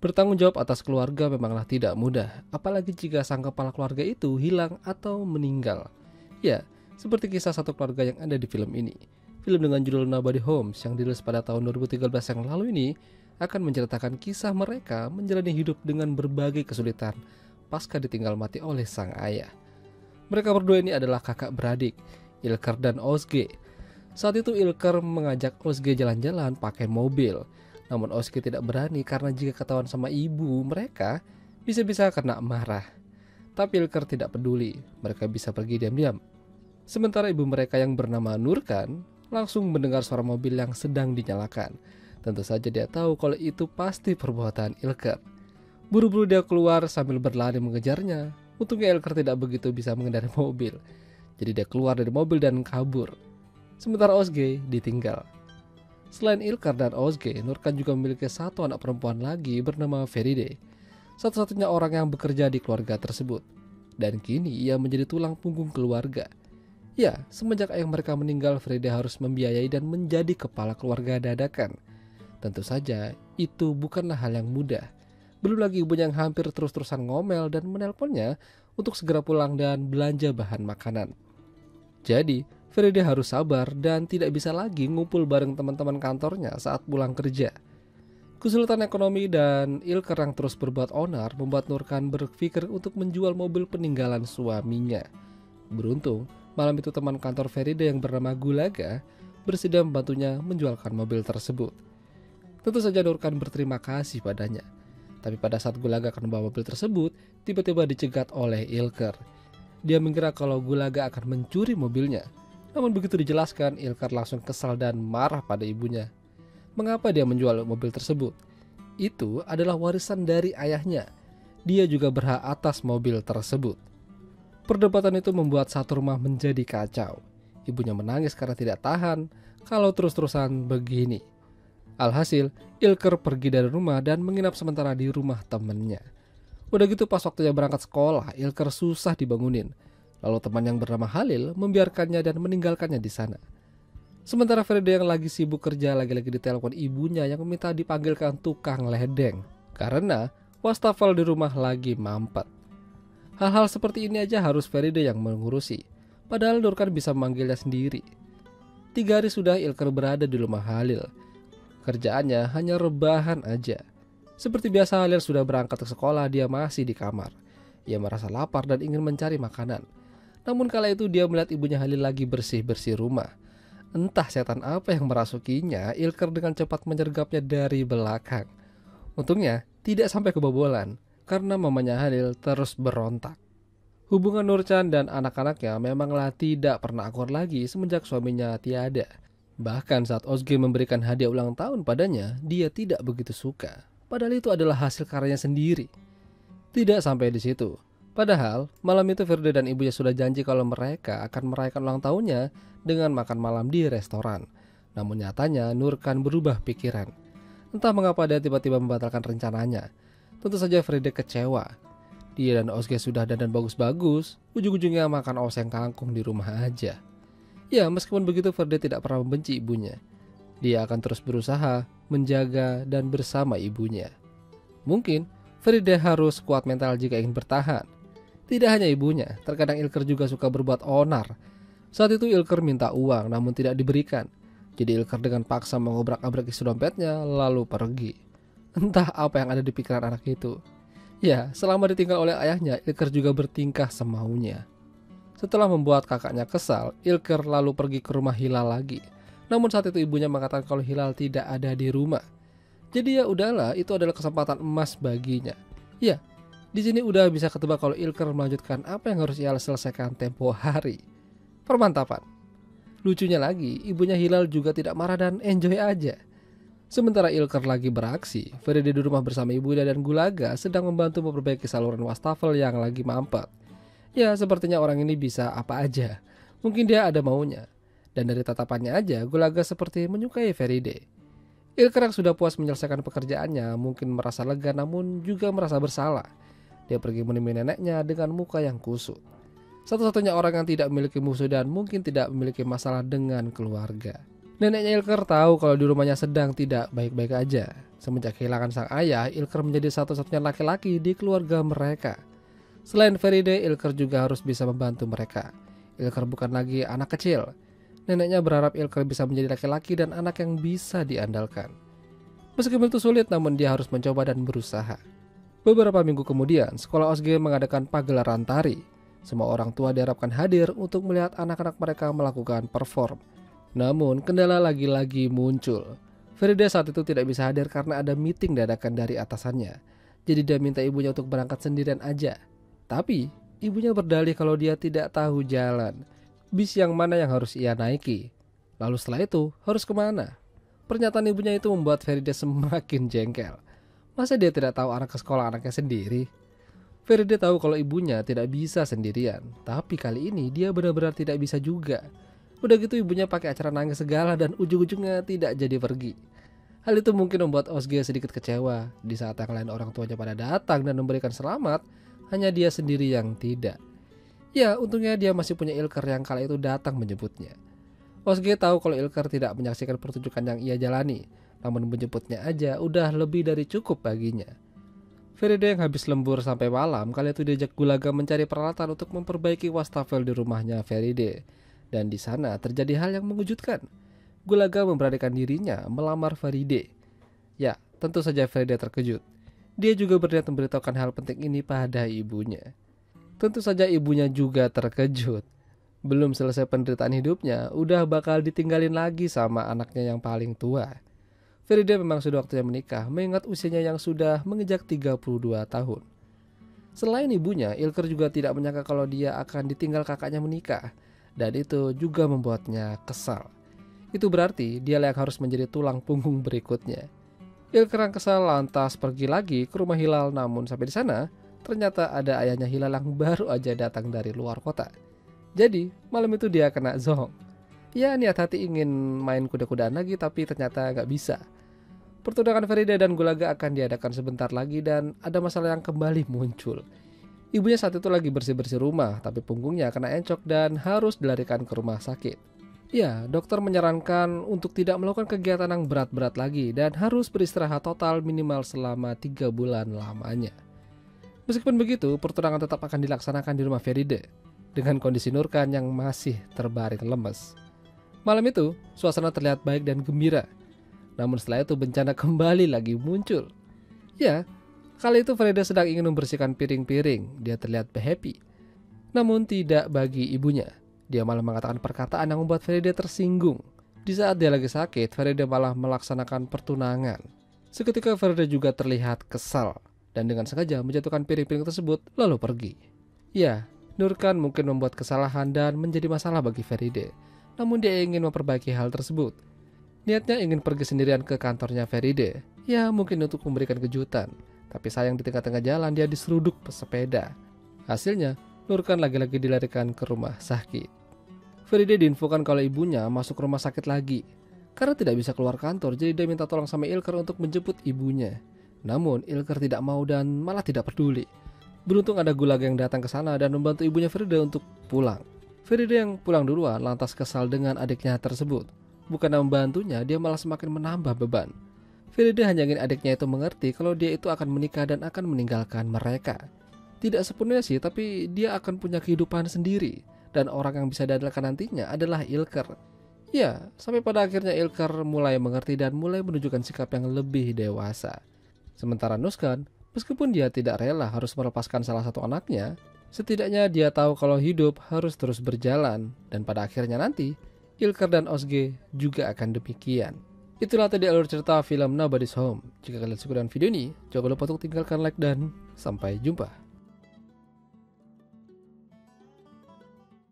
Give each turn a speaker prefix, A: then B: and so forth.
A: Bertanggung jawab atas keluarga memanglah tidak mudah, apalagi jika sang kepala keluarga itu hilang atau meninggal. Ya, seperti kisah satu keluarga yang ada di film ini. Film dengan judul Nobody Homes yang dirilis pada tahun 2013 yang lalu ini akan menceritakan kisah mereka menjalani hidup dengan berbagai kesulitan pasca ditinggal mati oleh sang ayah. Mereka berdua ini adalah kakak beradik, Ilker dan Ozge. Saat itu Ilker mengajak Ozge jalan-jalan pakai mobil. Namun Ozge tidak berani karena jika ketahuan sama ibu mereka bisa-bisa kena marah. Tapi Ilker tidak peduli, mereka bisa pergi diam-diam. Sementara ibu mereka yang bernama Nurkan langsung mendengar suara mobil yang sedang dinyalakan. Tentu saja dia tahu kalau itu pasti perbuatan Ilker. Buru-buru dia keluar sambil berlari mengejarnya. Untungnya Ilker tidak begitu bisa mengendarai mobil. Jadi dia keluar dari mobil dan kabur. Sementara Ozge ditinggal. Selain Ilker dan Ozge, Nurkan juga memiliki satu anak perempuan lagi bernama Feride. Satu-satunya orang yang bekerja di keluarga tersebut. Dan kini ia menjadi tulang punggung keluarga. Ya, semenjak ayah mereka meninggal, Feride harus membiayai dan menjadi kepala keluarga dadakan. Tentu saja, itu bukanlah hal yang mudah. Belum lagi ibunya yang hampir terus-terusan ngomel dan menelponnya untuk segera pulang dan belanja bahan makanan. Jadi, Feride harus sabar dan tidak bisa lagi ngumpul bareng teman-teman kantornya saat pulang kerja. Kesulitan ekonomi dan Ilker yang terus berbuat onar membuat Nurkan berpikir untuk menjual mobil peninggalan suaminya. Beruntung, malam itu teman kantor Feride yang bernama Gulaga bersedia membantunya menjualkan mobil tersebut. Tentu saja Nurkan berterima kasih padanya. Tapi pada saat Gulaga akan membawa mobil tersebut, tiba-tiba dicegat oleh Ilker. Dia mengira kalau Gulaga akan mencuri mobilnya. Namun begitu dijelaskan, Ilker langsung kesal dan marah pada ibunya. Mengapa dia menjual mobil tersebut? Itu adalah warisan dari ayahnya. Dia juga berhak atas mobil tersebut. Perdebatan itu membuat satu rumah menjadi kacau. Ibunya menangis karena tidak tahan kalau terus-terusan begini. Alhasil, Ilker pergi dari rumah dan menginap sementara di rumah temannya. Udah gitu pas waktunya berangkat sekolah, Ilker susah dibangunin. Lalu teman yang bernama Halil membiarkannya dan meninggalkannya di sana. Sementara Feride yang lagi sibuk kerja lagi-lagi ditelepon ibunya yang meminta dipanggilkan tukang ledeng karena wastafel di rumah lagi mampet. Hal-hal seperti ini aja harus Feride yang mengurusi, padahal Nurkan bisa memanggilnya sendiri. 3 hari sudah Ilker berada di rumah Halil. Kerjaannya hanya rebahan aja. Seperti biasa Halil sudah berangkat ke sekolah, dia masih di kamar. Ia merasa lapar dan ingin mencari makanan. Namun kala itu dia melihat ibunya Halil lagi bersih-bersih rumah. Entah setan apa yang merasukinya, Ilker dengan cepat menyergapnya dari belakang. Untungnya tidak sampai kebobolan, karena mamanya Halil terus berontak. Hubungan Nurcan dan anak-anaknya memanglah tidak pernah akur lagi semenjak suaminya tiada. Bahkan saat Ozge memberikan hadiah ulang tahun padanya, dia tidak begitu suka. Padahal itu adalah hasil karyanya sendiri. Tidak sampai di situ. Padahal malam itu Feride dan ibunya sudah janji kalau mereka akan merayakan ulang tahunnya dengan makan malam di restoran. Namun nyatanya Nurkan berubah pikiran. Entah mengapa dia tiba-tiba membatalkan rencananya. Tentu saja Feride kecewa. Dia dan Ozge sudah dandan bagus-bagus, ujung-ujungnya makan oseng kangkung di rumah aja. Ya, meskipun begitu Feride tidak pernah membenci ibunya. Dia akan terus berusaha menjaga dan bersama ibunya. Mungkin Feride harus kuat mental jika ingin bertahan. Tidak hanya ibunya, terkadang Ilker juga suka berbuat onar. Saat itu Ilker minta uang namun tidak diberikan. Jadi Ilker dengan paksa mengobrak-abrik isi dompetnya lalu pergi. Entah apa yang ada di pikiran anak itu. Ya, selama ditinggal oleh ayahnya, Ilker juga bertingkah semaunya. Setelah membuat kakaknya kesal, Ilker lalu pergi ke rumah Hilal lagi. Namun saat itu ibunya mengatakan kalau Hilal tidak ada di rumah. Jadi ya udahlah, itu adalah kesempatan emas baginya. Ya, di sini udah bisa ketebak kalau Ilker melanjutkan apa yang harus ia selesaikan tempo hari. Permantapan. Lucunya lagi, ibunya Hilal juga tidak marah dan enjoy aja. Sementara Ilker lagi beraksi, Feride di rumah bersama ibunya dan Gulaga sedang membantu memperbaiki saluran wastafel yang lagi mampet. Ya, sepertinya orang ini bisa apa aja. Mungkin dia ada maunya. Dan dari tatapannya aja, Gulaga seperti menyukai Feride. Ilker yang sudah puas menyelesaikan pekerjaannya mungkin merasa lega namun juga merasa bersalah. Dia pergi menemui neneknya dengan muka yang kusut. Satu-satunya orang yang tidak memiliki musuh dan mungkin tidak memiliki masalah dengan keluarga. Neneknya Ilker tahu kalau di rumahnya sedang tidak baik-baik aja. Semenjak kehilangan sang ayah, Ilker menjadi satu-satunya laki-laki di keluarga mereka. Selain Feride, Ilker juga harus bisa membantu mereka. Ilker bukan lagi anak kecil. Neneknya berharap Ilker bisa menjadi laki-laki dan anak yang bisa diandalkan. Meskipun itu sulit, namun dia harus mencoba dan berusaha. Beberapa minggu kemudian, sekolah Osge mengadakan pagelaran tari. Semua orang tua diharapkan hadir untuk melihat anak-anak mereka melakukan perform. Namun, kendala lagi-lagi muncul. Feride saat itu tidak bisa hadir karena ada meeting dadakan dari atasannya. Jadi dia minta ibunya untuk berangkat sendirian aja. Tapi, ibunya berdalih kalau dia tidak tahu jalan. Bis yang mana yang harus ia naiki. Lalu setelah itu, harus kemana? Pernyataan ibunya itu membuat Feride semakin jengkel. Masa dia tidak tahu arah ke sekolah anaknya sendiri? Feride tahu kalau ibunya tidak bisa sendirian. Tapi kali ini dia benar-benar tidak bisa juga. Udah gitu ibunya pakai acara nangis segala dan ujung-ujungnya tidak jadi pergi. Hal itu mungkin membuat Osge sedikit kecewa. Di saat yang lain orang tuanya pada datang dan memberikan selamat, hanya dia sendiri yang tidak. Ya, untungnya dia masih punya Ilker yang kala itu datang menjemputnya. Osge tahu kalau Ilker tidak menyaksikan pertunjukan yang ia jalani, namun menjemputnya aja udah lebih dari cukup baginya. Feride yang habis lembur sampai malam kali itu diajak Gulaga mencari peralatan untuk memperbaiki wastafel di rumahnya Feride. Dan di sana terjadi hal yang mengejutkan. Gulaga memberanikan dirinya melamar Feride. Ya, tentu saja Feride terkejut. Dia juga berniat memberitahukan hal penting ini pada ibunya. Tentu saja ibunya juga terkejut. Belum selesai penderitaan hidupnya, udah bakal ditinggalin lagi sama anaknya yang paling tua. Feride memang sudah waktunya menikah, mengingat usianya yang sudah menginjak 32 tahun. Selain ibunya, Ilker juga tidak menyangka kalau dia akan ditinggal kakaknya menikah. Dan itu juga membuatnya kesal. Itu berarti dia yang harus menjadi tulang punggung berikutnya. Ilker yang kesal lantas pergi lagi ke rumah Hilal, namun sampai di sana ternyata ada ayahnya Hilal yang baru aja datang dari luar kota. Jadi malam itu dia kena zonk. Ya, niat hati ingin main kuda-kudaan lagi tapi ternyata gak bisa. Pertunangan Feride dan Gulaga akan diadakan sebentar lagi dan ada masalah yang kembali muncul. Ibunya saat itu lagi bersih-bersih rumah, tapi punggungnya kena encok dan harus dilarikan ke rumah sakit. Ya, dokter menyarankan untuk tidak melakukan kegiatan yang berat-berat lagi dan harus beristirahat total minimal selama 3 bulan lamanya. Meskipun begitu, pertunangan tetap akan dilaksanakan di rumah Feride dengan kondisi Nurkan yang masih terbaring lemes. Malam itu, suasana terlihat baik dan gembira. Namun setelah itu bencana kembali lagi muncul. Ya, kali itu Feride sedang ingin membersihkan piring-piring. Dia terlihat happy. Namun tidak bagi ibunya. Dia malah mengatakan perkataan yang membuat Feride tersinggung. Di saat dia lagi sakit, Feride malah melaksanakan pertunangan. Seketika Feride juga terlihat kesal dan dengan sengaja menjatuhkan piring-piring tersebut lalu pergi. Ya, Nurkan mungkin membuat kesalahan dan menjadi masalah bagi Feride. Namun dia ingin memperbaiki hal tersebut. Niatnya ingin pergi sendirian ke kantornya Feride. Ya, mungkin untuk memberikan kejutan. Tapi sayang di tengah-tengah jalan dia diseruduk pesepeda. Hasilnya, Nurkan lagi-lagi dilarikan ke rumah sakit. Feride diinfokan kalau ibunya masuk rumah sakit lagi. Karena tidak bisa keluar kantor, jadi dia minta tolong sama Ilker untuk menjemput ibunya. Namun, Ilker tidak mau dan malah tidak peduli. Beruntung ada Gulaga yang datang ke sana dan membantu ibunya Feride untuk pulang. Feride yang pulang duluan lantas kesal dengan adiknya tersebut. Bukan membantunya, dia malah semakin menambah beban. Feride hanya ingin adiknya itu mengerti kalau dia itu akan menikah dan akan meninggalkan mereka. Tidak sepenuhnya sih, tapi dia akan punya kehidupan sendiri. Dan orang yang bisa diandalkan nantinya adalah Ilker. Ya, sampai pada akhirnya Ilker mulai mengerti dan mulai menunjukkan sikap yang lebih dewasa. Sementara Nurkan, meskipun dia tidak rela harus melepaskan salah satu anaknya, setidaknya dia tahu kalau hidup harus terus berjalan. Dan pada akhirnya nanti, Ilker dan Osge juga akan demikian. Itulah tadi alur cerita film Nobody's Home. Jika kalian suka dengan video ini, jangan lupa untuk tinggalkan like dan sampai jumpa.